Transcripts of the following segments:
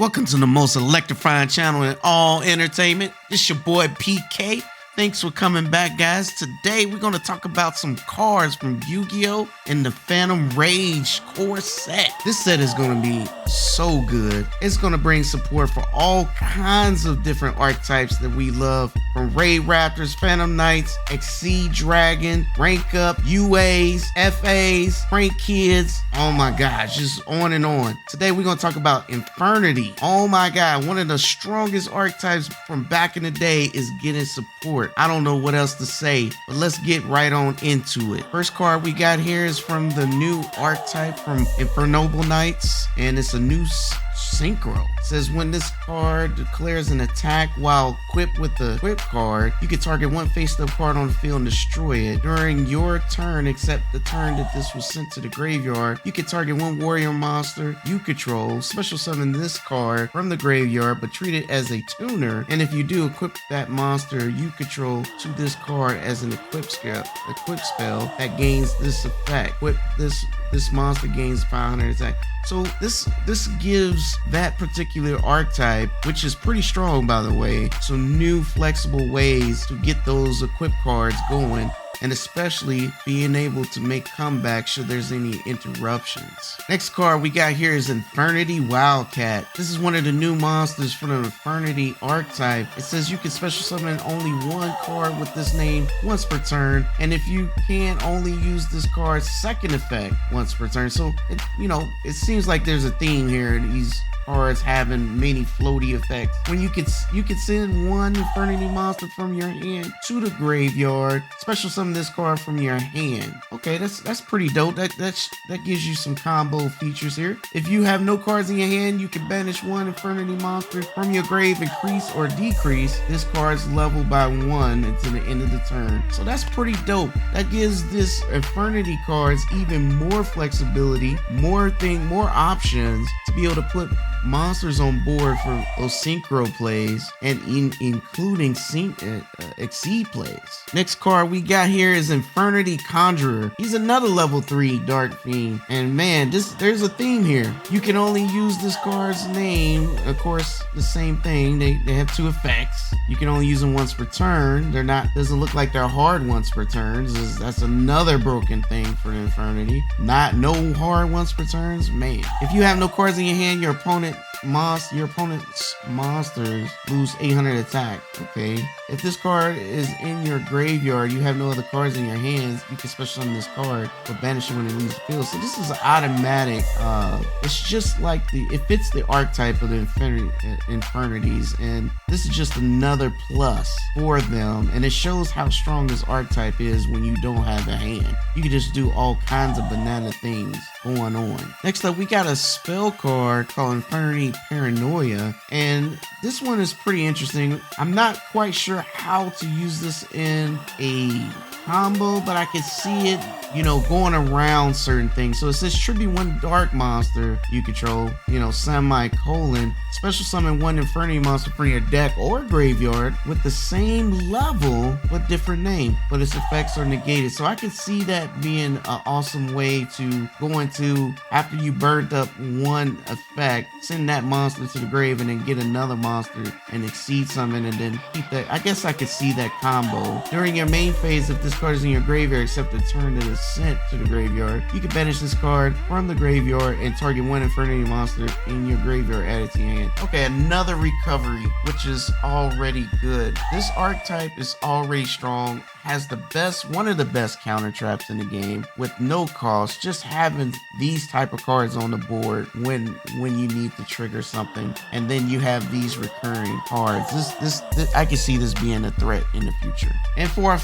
Welcome to the most electrifying channel in all entertainment. It's your boy PK. Thanks for coming back, guys. Today we're going to talk about some cards from Yu-Gi-Oh! And the Phantom Rage core set. This set is going to be so good. It's going to bring support for all kinds of different archetypes that we love, from Raid Raptors, Phantom Knights, Exceed Dragon, Rank Up, UAs, FAs, Prank Kids. Oh my gosh, just on and on. Today we're going to talk about Infernity. Oh my god, one of the strongest archetypes from back in the day is getting support. I don't know what else to say, but let's get right on into it. First card we got here is from the new archetype from Infernoble Knights, and it's a new synchro. It says when this card declares an attack while equipped with the equip card, you can target one face-up card on the field and destroy it. During your turn, except the turn that this was sent to the graveyard, you can target one warrior monster you control, special summon this card from the graveyard, but treat it as a tuner. And if you do, equip that monster you control to this card as an equip spell that gains this effect. Equip this monster gains 500 attack. So this gives that particular archetype, which is pretty strong by the way, some new flexible ways to get those equip cards going, and especially being able to make comebacks should there's any interruptions. Next card we got here is Infernity Wildcat. This is one of the new monsters from the Infernity archetype. It says you can special summon only one card with this name once per turn, and if you can, only use this card's second effect once per turn. So it seems like there's a theme here. These cards having many floaty effects. When you can send one Infernity monster from your hand to the graveyard, special summon this card from your hand. Okay, that's pretty dope. That gives you some combo features here. If you have no cards in your hand, you can banish one Infernity monster from your grave, increase or decrease this card's level by 1 until the end of the turn. So that's pretty dope. That gives this Infernity cards even more flexibility, more options to be able to put monsters on board for those synchro plays, and including Exceed plays. Next card we got here is Infernity Conjurer. He's another level 3 Dark Fiend, and man, there's a theme here. You can only use this card's name. Of course, the same thing. They have two effects. You can only use them once per turn. Doesn't look like they're hard once per turn. That's another broken thing for Infernity. No hard once per turns. Man, if you have no cards in your hand, your opponent's monsters lose 800 attack. Okay, if this card is in your graveyard, you have no other cards in your hands, you can special summon this card but banish it when it leaves the field. So this is automatic. It's just like it fits the archetype of the Infernities, and this is just another plus for them, and it shows how strong this archetype is when you don't have a hand. You can just do all kinds of banana things going on. Next up we got a spell card called Infernity Paranoia, and this one is pretty interesting. I'm not quite sure how to use this in a combo, but I can see it going around certain things. So it says tribute one dark monster you control, semicolon, special summon one Infernity monster from your deck or graveyard with the same level but different name, but its effects are negated. So I can see that being an awesome way to go into, after you burned up one effect, send that monster to the grave and then get another monster and Exceed summon and then keep that. I guess I could see that combo. During your main phase, if this card is in your graveyard except the turn that is sent to the graveyard, you can banish this card from the graveyard and target one Infernity monster in your graveyard added to your hand. Okay, another recovery, which is already good. This archetype is already strong, has one of the best counter traps in the game with no cost. Just having these type of cards on the board when you need to trigger something, and then you have these recurring cards. This I can see this being a threat in the future. And for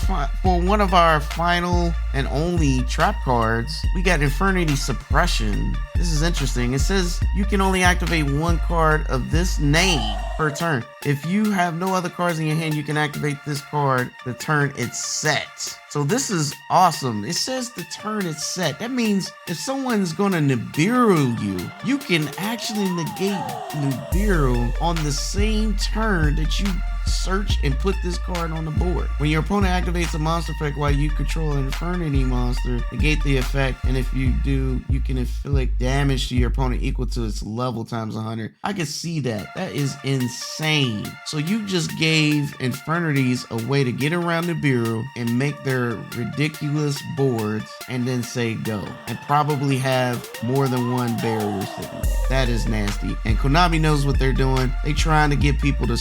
one of our final and only trap cards, we got Infernity Suppression. This is interesting. It says you can only activate one card of this name per turn. If you have no other cards in your hand, you can activate this card the turn it's set. So this is awesome. It says the turn it's set. That means if someone's gonna Nibiru you, you can actually negate Nibiru on the same turn that you search and put this card on the board. When your opponent activates a monster effect while you control an Infernity monster, negate the effect, and if you do, you can inflict damage to your opponent equal to its level times 100. I can see that. That is insane. So you just gave Infernities a way to get around the bureau and make their ridiculous boards and then say go, and probably have more than one barrier sitting there. That is nasty. And Konami knows what they're doing. They trying to get people to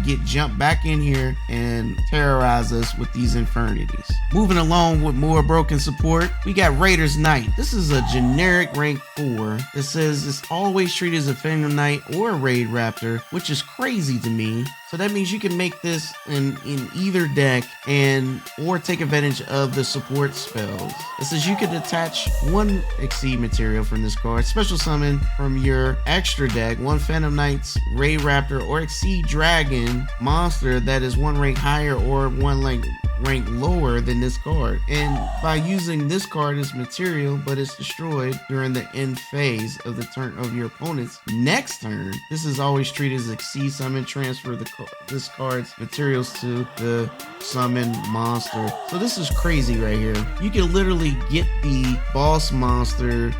get jumped back in here and terrorize us with these Infernities. Moving along with more broken support, we got Raider's Knight. This is a generic rank 4 that says it's always treated as a Phantom Knight or a Raid Raptor, which is crazy to me. So that means you can make this in either deck or take advantage of the support spells. It says you can attach one Exceed material from this card, special summon from your extra deck, one Phantom Knight's Raid Raptor or Exceed Dragon monster that is one rank higher or one rank lower than this card, and by using this card as material, but it's destroyed during the end phase of the turn of your opponent's next turn. This is always treated as Exceed Summon. Transfer this card's materials to the summon monster. So this is crazy right here. You can literally get the boss monster,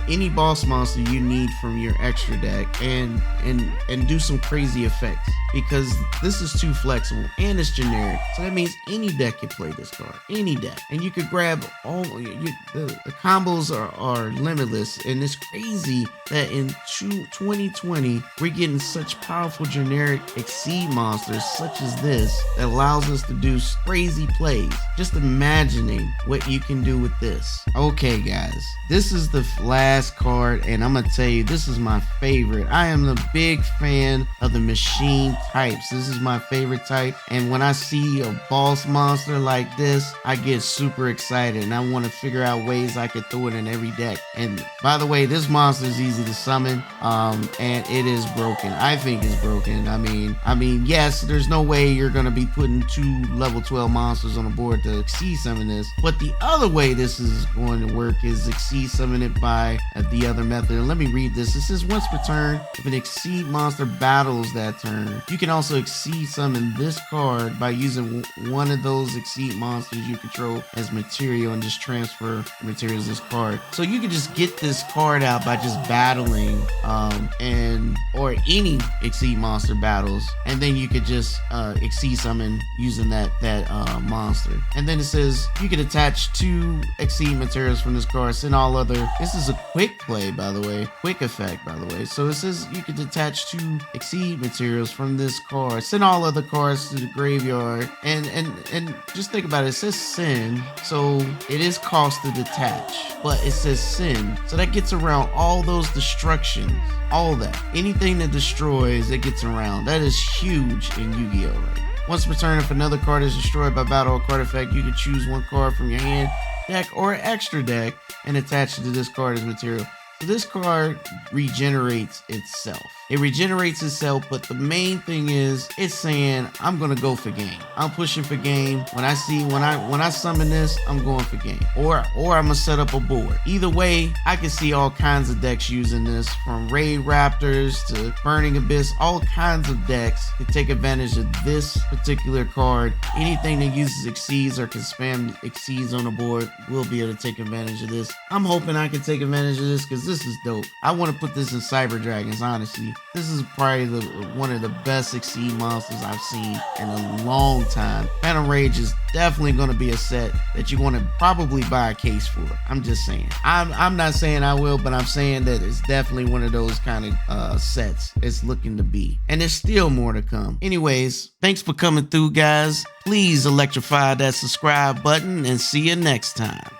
any boss monster you need from your extra deck, and do some crazy effects, because this is too flexible and it's generic. So that means any deck can play this card, any deck, and you could grab all the combos are limitless. And it's crazy that in 2020 we're getting such powerful generic Exceed monsters such as this that allows us to do crazy plays. Just imagining what you can do with this. Okay guys, this is the last card, and I'm gonna tell you, this is my favorite. I am a big fan of the machine types. This is my favorite type, and when I see a boss monster like this, I get super excited and I want to figure out ways I could throw it in every deck. And by the way, this monster is easy to summon, and it is broken. I think it's broken. I mean, yes, there's no way you're gonna be putting 2 level 12 monsters on the board to Exceed summon this, but the other way this is going to work is Exceed summon it by the other method. And let me read this. It says once per turn, if an Exceed monster battles that turn, you can also Exceed summon this card by using one of those Exceed monsters you control as material, and just transfer materials this card. So you can just get this card out by just battling or any Exceed monster battles, and then you could just Exceed summon using that monster. And then it says you can attach 2 Exceed materials from this card, send all other. This is a quick play, by the way, quick effect, by the way. So it says you can detach 2 Exceed materials from this card, send all other cards to the graveyard, and just think about it. It says send, so it is cost to detach, but it says send, so that gets around all those destructions, all that. Anything that destroys, it gets around. That is huge in Yu-Gi-Oh! Right now. Once per turn, if another card is destroyed by battle or card effect, you can choose one card from your hand, deck, or extra deck and attach it to this card as material. So this card regenerates itself. It regenerates itself, but the main thing is it's saying I'm gonna go for game. I'm pushing for game. When I summon this, I'm going for game. Or I'm gonna set up a board. Either way, I can see all kinds of decks using this, from Raid Raptors to Burning Abyss. All kinds of decks can take advantage of this particular card. Anything that uses Exceeds or can spam Exceeds on the board will be able to take advantage of this. I'm hoping I can take advantage of this because this is dope. I want to put this in Cyber Dragons, honestly. This is probably one of the best Exceed monsters I've seen in a long time. Phantom Rage is definitely going to be a set that you want to probably buy a case for. I'm just saying. I'm not saying I will, but I'm saying that it's definitely one of those kind of sets it's looking to be. And there's still more to come. Anyways, thanks for coming through, guys. Please electrify that subscribe button and see you next time.